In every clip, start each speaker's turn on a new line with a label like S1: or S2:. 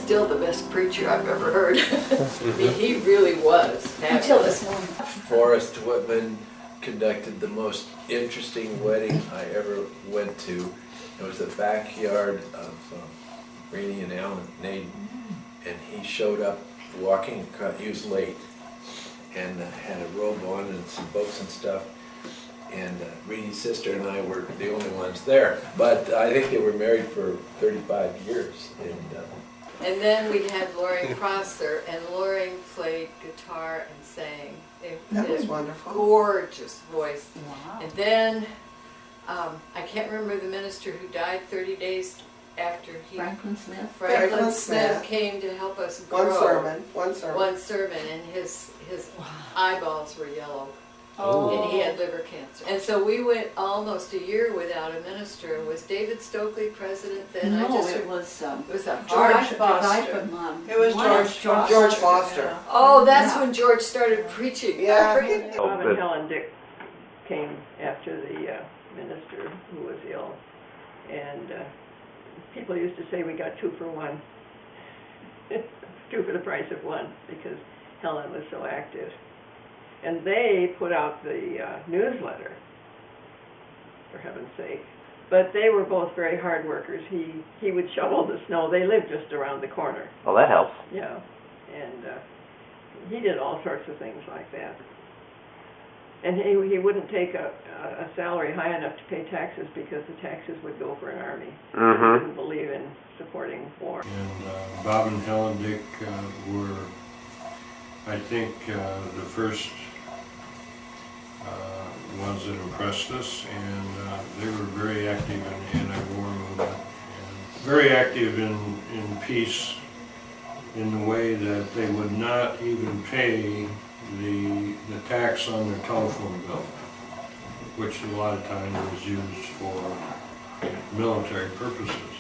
S1: still the best preacher I've ever heard. I mean, he really was fabulous.
S2: Until this morning.
S3: Forrest Whitman conducted the most interesting wedding I ever went to. It was the backyard of Rainey and Alan Naden, and he showed up walking across. He was late and had a robe on and some books and stuff. And Reedy's sister and I were the only ones there. But I think they were married for 35 years.
S1: And then we had Loring Prosser, and Loring played guitar and sang.
S4: That was
S1: a
S4: wonderful.
S1: Gorgeous voice.
S2: Wow.
S1: And then, I can't remember the minister who died 30 days after he...
S2: Franklin Smith.
S1: Franklin Smith came to help us grow.
S4: One sermon.
S1: One sermon, and his eyeballs were yellow.
S2: Oh.
S1: And he had liver cancer. And so we went almost a year without a minister. Was David Stokely president then?
S2: No,
S1: it
S2: was
S1: George
S2: Foster.
S4: It was George Foster.
S2: Yeah.
S1: Oh, that's when George started preaching.
S4: Yeah.
S5: Bob and Helen Dick came after the minister who was ill, and people used to say we got 2 for 1, 2 for the price of 1, because Helen was so active. And they put out the newsletter, for heaven's sake. But they were both very hard workers. He would shovel the snow. They lived just around the corner.
S6: Well, that helps.
S5: Yeah, and he did all sorts of things like that. And he wouldn't take a salary high enough to pay taxes because the taxes would go for an army. He didn't believe in supporting war.
S7: And Bob and Helen Dick were, I think, the first ones that impressed us, and they were very active in the anti-war movement, and very active in peace in the way that they would not even pay the tax on their telephone bill, which a lot of times was used for military purposes.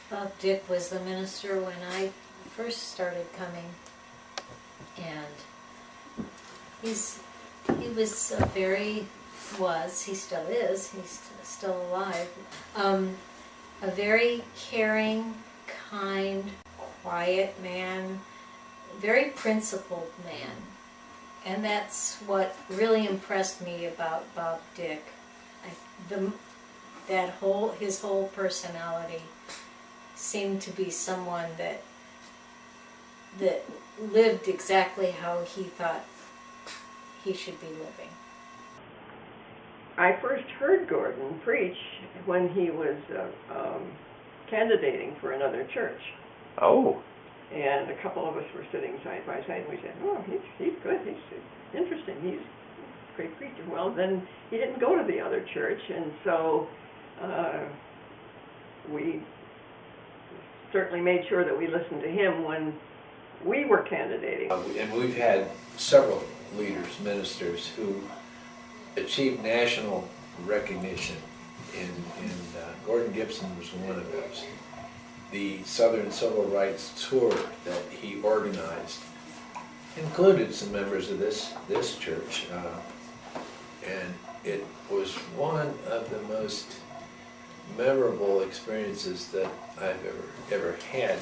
S8: Bob Dick was the minister when I first started coming, and he still is, he's still alive, a very caring, kind, quiet man, very principled man. And that's what really impressed me about Bob Dick. His whole personality seemed to be someone that lived exactly how he thought he should be living.
S5: I first heard Gordon preach when he was candidating for another church.
S6: Oh.
S5: And a couple of us were sitting side by side, and we said, oh, he's good, he's interesting, he's a great preacher. Well, then he didn't go to the other church, and so we certainly made sure that we listened to him when we were candidating.
S3: And we've had several leaders, ministers, who achieved national recognition, and Gordon Gibson was one of those. The Southern Civil Rights Tour that he organized included some members of this church, and it was one of the most memorable experiences that I've ever had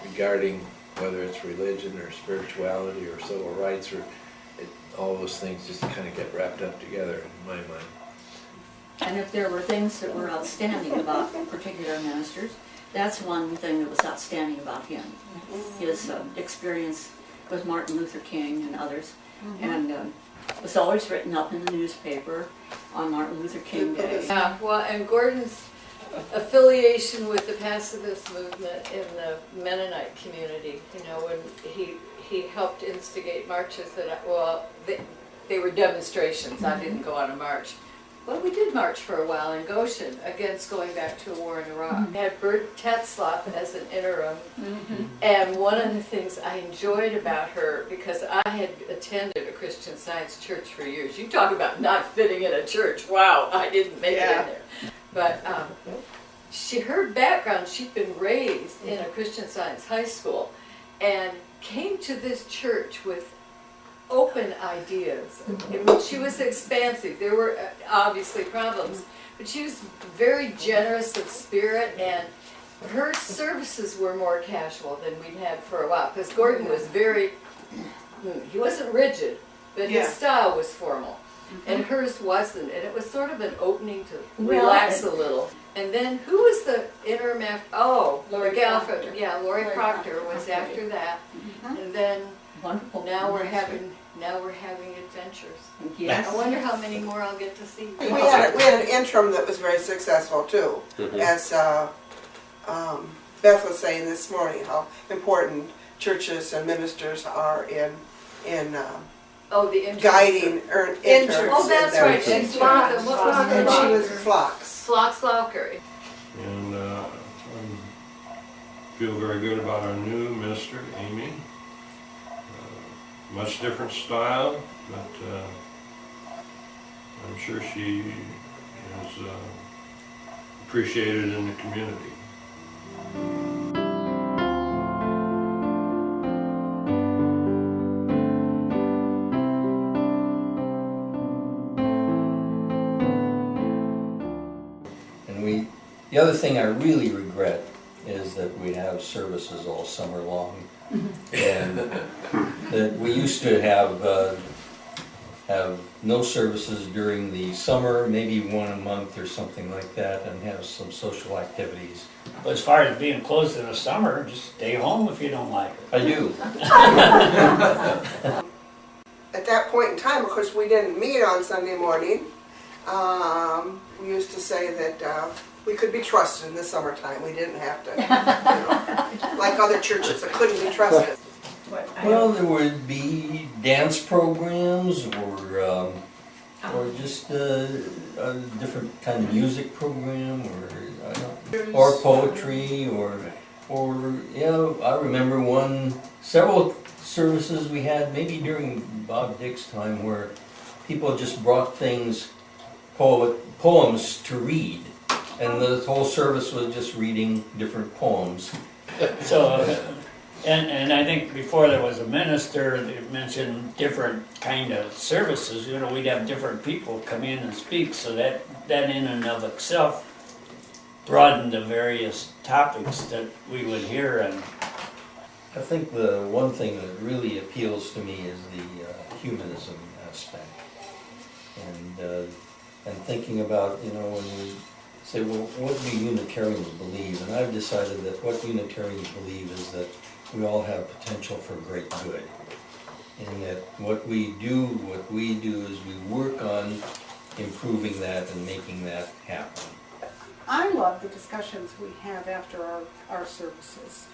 S3: regarding whether it's religion or spirituality or civil rights, or all those things just kind of get wrapped up together in my mind.
S2: And if there were things that were outstanding about particular ministers, that's one thing that was outstanding about him. His experience with Martin Luther King and others. And it was always written up in the newspaper on Martin Luther King Day.
S1: Yeah, well, and Gordon's affiliation with the pacifist movement in the Mennonite community, when he helped instigate marches that, well, they were demonstrations. I didn't go on a march. Well, we did march for a while in Goshen against going back to a war in Iraq. We had Bert Tetzlaff as an interim, and one of the things I enjoyed about her, because I had attended a Christian Science church for years. You talk about not fitting in a church. Wow, I didn't make it in there. But her background, she'd been raised in a Christian Science high school, and came to this church with open ideas. I mean, she was expansive. There were obviously problems, but she was very generous of spirit, and her services were more casual than we'd had for a while, because Gordon was very, he wasn't rigid, but his
S4: Yeah.
S1: style was formal. And hers wasn't, and it was sort of an opening to
S2: Well,
S1: relax a little. And then, who was the interim after, oh,
S2: Lori
S1: Galford,
S2: Proctor.
S1: yeah, Lori
S2: Lori
S1: Proctor
S2: Proctor,
S1: was
S2: okay.
S1: after that.
S2: Mhm.
S1: And then,
S2: Wonderful.
S1: now we're having adventures.
S2: Yes.
S1: I wonder how many more I'll get to see.
S4: We had an interim that was very successful too,
S6: Mhm.
S4: as Beth was saying this morning, how important churches and ministers are in
S1: Oh, the interns.
S4: guiding interns.
S1: Oh, that's
S4: and
S1: right,
S4: their-
S1: she's Martha, what was her
S4: And she
S1: name?
S4: was Flocks.
S1: Flox Lauker.
S7: And I feel very good about our new minister, Amy. Much different style, but I'm sure she is appreciated in the community.
S9: And the other thing I really regret is that we have services all summer long. And that we used to have no services during the summer, maybe one a month or something like that, and have some social activities.
S10: But as far as being closed in the summer, just stay home if you don't like it.
S9: I do.
S4: At that point in time, of course, we didn't meet on Sunday morning. We used to say that we could be trusted in the summertime. We didn't have to, like other churches that couldn't be trusted.
S9: Well, there would be dance programs or just a different kind of music program or poetry or I remember several services we had maybe during Bob Dick's time where people just brought poems to read, and the whole service was just reading different poems.
S10: So, and I think before there was a minister, they mentioned different kind of services. We'd have different people come in and speak, so that in and of itself broadened the various topics that we would hear. And
S9: I think the one thing that really appeals to me is the humanism aspect, and thinking about, when we say, well, what do Unitarians believe? And I've decided that what Unitarians believe is that we all have potential for great good, and that what we do is we work on improving that and making that happen.
S11: I love the discussions we have after our services,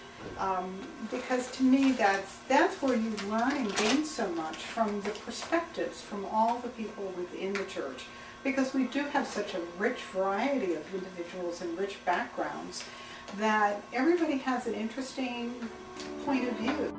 S11: because to me that's where you learn and gain so much from the perspectives from all the people within the church, because we do have such a rich variety of individuals and rich backgrounds that everybody has an interesting point of view.